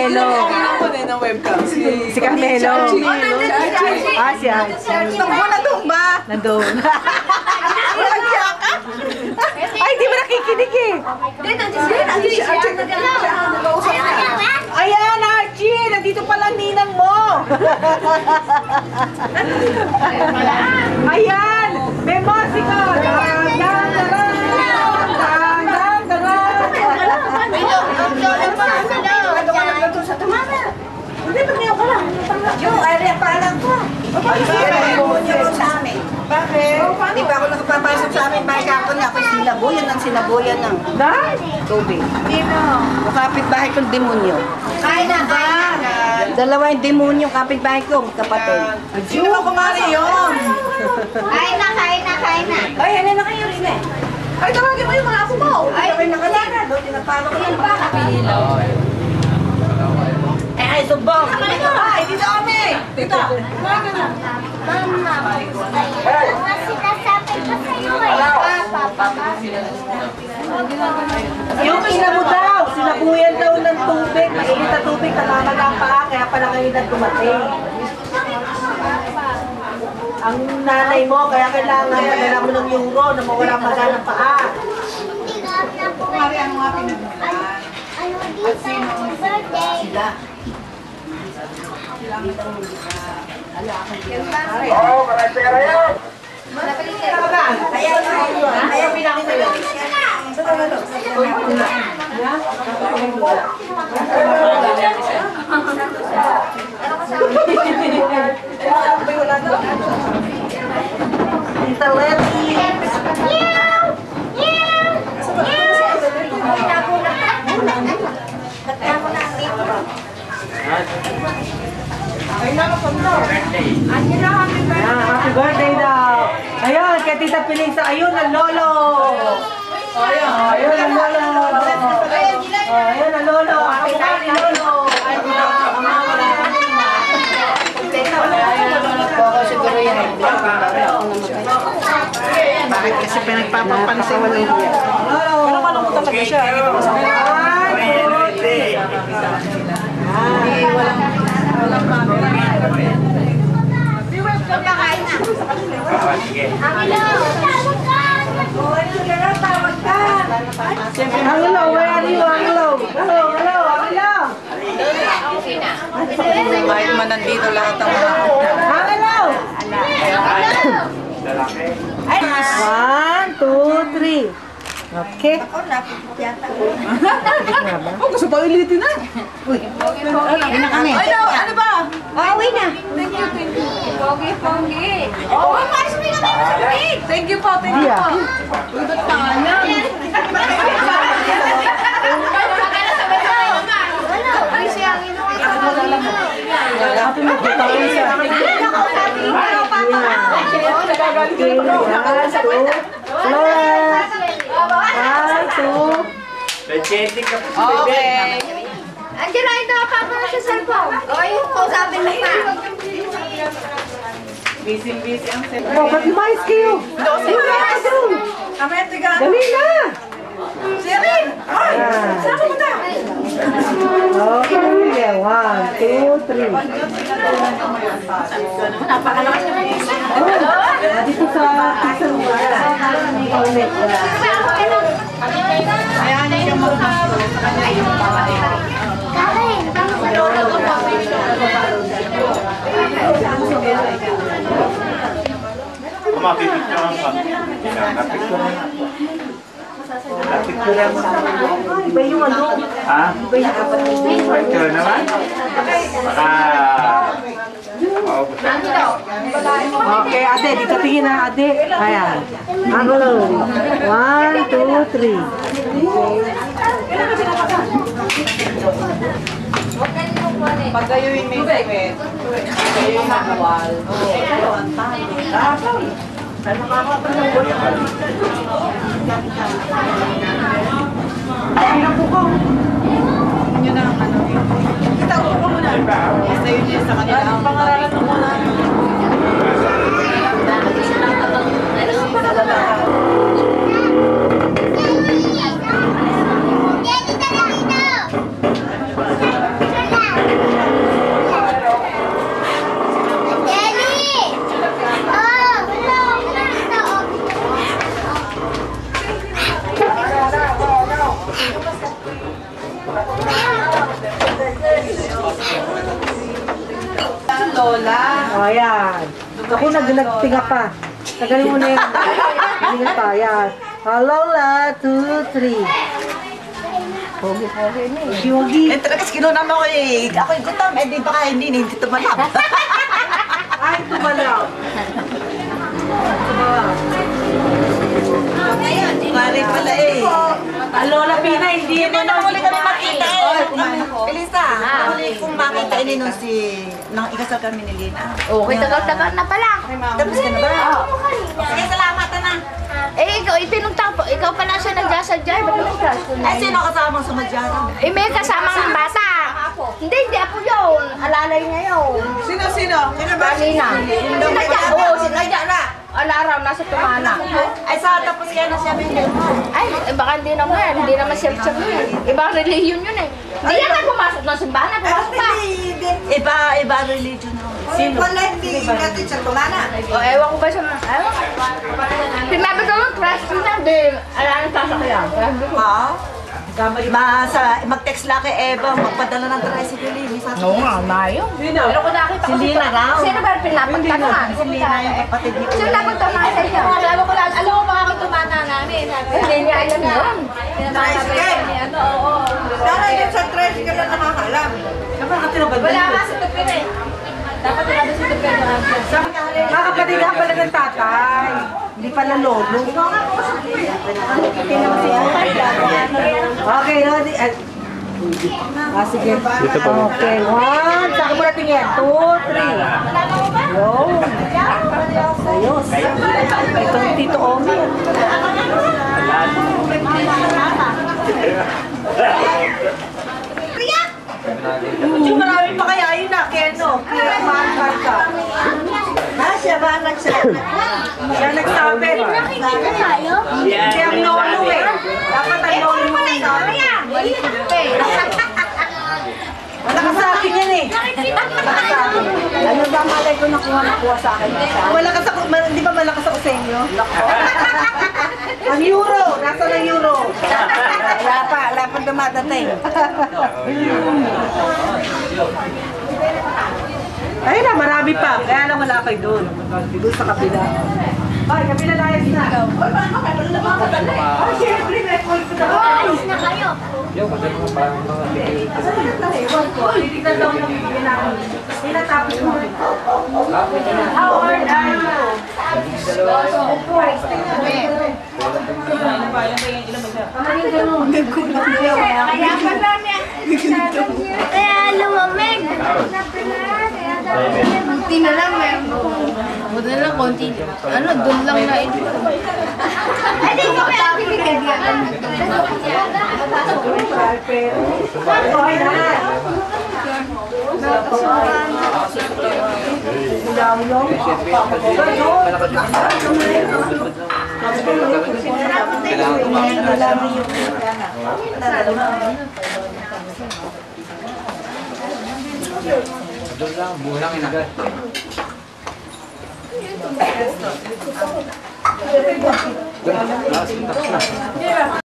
Carmelo. Ng webcam. Si Carmelo. Ah, si Archie. Nandun ba? Nandun. Ay, di ba nakikinig eh? Ayan, Archie! Nandito pala ang ninang mo! Ayan! May musika! Hindi, pagniyo ko lang. Yung, ay, paalam ko. Bakit? Di ba ako nakapapasok sa amin bahay kapon na ako sinabuyan ng tubig. Sino? Kapit-bahay kong demonyo. Kain na ba? Dalawa yung demonyo kapit-bahay ko, kapatid. Sino ba kumari yun? Kain na. Ay, ano na kayo rin eh? Ay, tawagin mo yung mga ako mo. Ay, kami nakalala. Doon, tinapalo ko yan ba? Ay, subong. Ay, dito kami. Dito. Kumain ka na. Mama, sinasabi ko sa'yo eh. Papa. Yung ina mo daw, sinabuyan daw ng tubig, mainit na tubig, namamaga ang paa, kaya pala ngayon na tumating. Ang nanay mo, kaya kailangan padala mo ng euro na mawala maga ng paa. Kumari, ano nga pinagmula? Ano dito? Birthday. Oo, mga pera yan. Ayaw pinakita yun. Happy birthday daw. Ayun, kay Tita Pilisa. Ayun, ang lolo. Ayun, ang lolo. Ayun, ang lolo. Happy birthday, lolo. Siguro yan. Bakit kasi pinagpapapansin mo lang yan? Pero manong mo talaga siya. Walang Hello, where are you? Hello. Kahit man nandito lahat ang mga Hello. 1, 2, 3. Okay. gusto pa ulitin na. Ano ba? Uwi na. Pogi. Oh, Thank you po. Udot pa nga lang. Ay, siya ang inuwi. Okay. Andiyan na ito, papa na siya cellphone. O, yung kausapin mo pa. Busy ang cellphone. Oh, ba't lumayas kayo? Dali na. Sirin! Ay! Sama mo na! Okay, 1, 2, 3. Napakalakas naman yung Dito sa isang ulit. Ayahan niya siyang magmasto sa kanya yung pamalit. Karin, Mapipicturean ka. Napicturean. Napicturean mo. Iba yung ano? Ha? Picture naman? Baka... Okay, ate, dito tingin na, ate. Ayan. Angulo. 1, 2, 3. Pag kayo yung may sakit, kayo yung nakawal. Oo, ang talo. Ano makakapag ng boy ako? Ay, naku ko. Yun na ang ano. Kita ko muna. Basta yun yung sa kanila. Ang pangaralan mo muna. Daddy, Lola. O, yan. Ako nagtinga pa. Tagalin mo na yan. Tinga pa, yan. Lola, 2, 3. Pogi-pogi na eh. Pogi. Eh, talaga, kinunam ako eh. Ako'y gutom. Eh, di baka hindi tumalab. Ay, tumalaw. Mari pala eh. Lola Pina, hindi mo na Huli kami makita eh. Elisa, huli kong makita ini nung nang ikasal kami ni Lina. Okay, tagal-tagal na pala. Tapos ka na ba? Sige, salamat na. Eh, ikaw, itinunta po. Ikaw pala siya nagsasadya. Ba't naman ka? Ay, sino kasama sa madyara? Eh, may kasamang bata. Hindi ako yun. Alalay niya yun. Sino? Sino ba? Kanina. Sinadya. Oo, sinadya na. Alaraw, nasa tumana. Ay, sa tapos yan na siya may Ay, baka hindi naman. Hindi naman siyempre yun. Ibang religion yun eh. Hindi yan na pumasok ng simbahan. Pumasok pa. Iba religion na. Sino? hindi natin sa tumana. O, ewan ko ba siya? Ewan ko. Sinabi ko yung trust ko na. Hindi, alam ang sasakyan. Sabi ko. Mag-text lang kay Eva, magpadala ng tricycle eh. Oo nga, Mayo. Pero kung nakita Si Lina raw. Sino ba yung pinapagtanungan? Si Lina yung kapatid ni Sino napagtanungan sa inyo? Alam ko lang, alam mo baka tumana namin. Hindi niya alam yun. Sana yun sa tricycle na nakakalam. Wala nga si Tupin eh. Dapat wala si Tupin. Kapatid nga pala ng tatay. Hindi pala lolo. Okay, no? Sige. Okay, 1. Saka mo natin yan. 2, 3. Yun. Ayos. Itong Tito Omi. Yung marami pa kaya yun na, Keno. Kaya mahal ka. Siya ba nagsabi? Siya nagsabi. Hindi ang lolo eh. Dapat ang lolo mo nagsabi. Wala ka sa akin yan eh. Ano ba malay ko nakuha sa akin? Malakas ako, di ba malakas ako sa inyo? Ang euro. Nasa ng euro. Wala pa dumadating. Ayun na, marami pa. Kaya lang wala kayo doon. Doon sa kabila. Ay, kabila na ayos na. Ay, siyempre, may point ko na. Alis na kayo. Titignan daw yung bibigyan namin. Tinatapos mo. How old are you? Kaya pala niya. Kaya lumamig. Kunti na lang eh. Buti na lang konti. Ano, doon lang na ito. Ay, di ko kaya pinigay diyan. Okay na. Doon lang, bulang inagat.